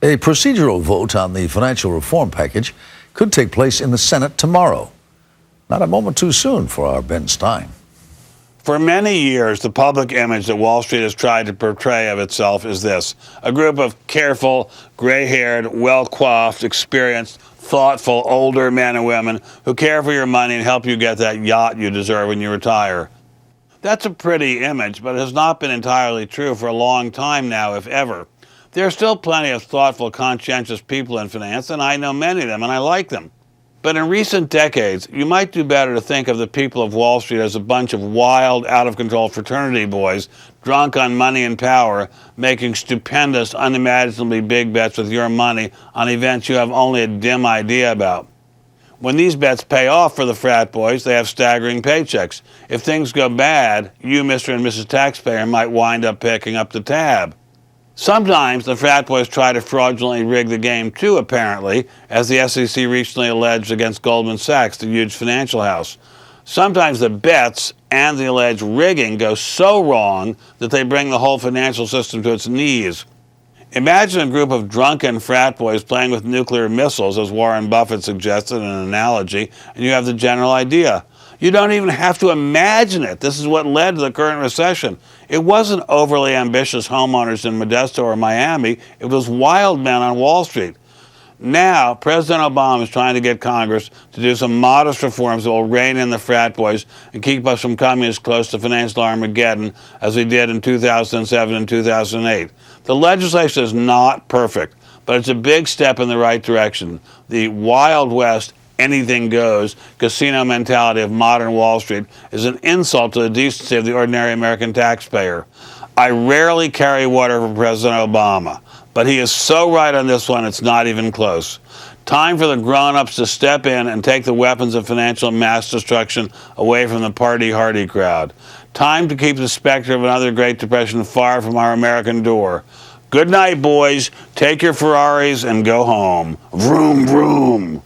A procedural vote on the financial reform package could take place in the Senate tomorrow. Not a moment too soon for our Ben Stein. For many years, the public image that Wall Street has tried to portray of itself is this: a group of careful, gray-haired, well-coiffed, experienced, thoughtful, older men and women who care for your money and help you get that yacht you deserve when you retire. That's a pretty image, but it has not been entirely true for a long time now, if ever. There are still plenty of thoughtful, conscientious people in finance, and I know many of them, and I like them. But in recent decades, you might do better to think of the people of Wall Street as a bunch of wild, out-of-control fraternity boys, drunk on money and power, making stupendous, unimaginably big bets with your money on events you have only a dim idea about. When these bets pay off for the frat boys, they have staggering paychecks. If things go bad, you, Mr. and Mrs. Taxpayer, might wind up picking up the tab. Sometimes the frat boys try to fraudulently rig the game too, apparently, as the SEC recently alleged against Goldman Sachs, the huge financial house. Sometimes the bets and the alleged rigging go so wrong that they bring the whole financial system to its knees. Imagine a group of drunken frat boys playing with nuclear missiles, as Warren Buffett suggested in an analogy, and you have the general idea. You don't even have to imagine it. This is what led to the current recession. It wasn't overly ambitious homeowners in Modesto or Miami. It was wild men on Wall Street. Now, President Obama is trying to get Congress to do some modest reforms that will rein in the frat boys and keep us from coming as close to financial Armageddon as we did in 2007 and 2008. The legislation is not perfect, but it's a big step in the right direction. The Wild West, anything goes casino mentality of modern Wall Street is an insult to the decency of the ordinary American taxpayer. I rarely carry water for President Obama, but he is so right on this one, it's not even close. Time for the grown-ups to step in and take the weapons of financial mass destruction away from the party-hardy crowd. Time to keep the specter of another Great Depression far from our American door. Good night, boys. Take your Ferraris and go home. Vroom, vroom.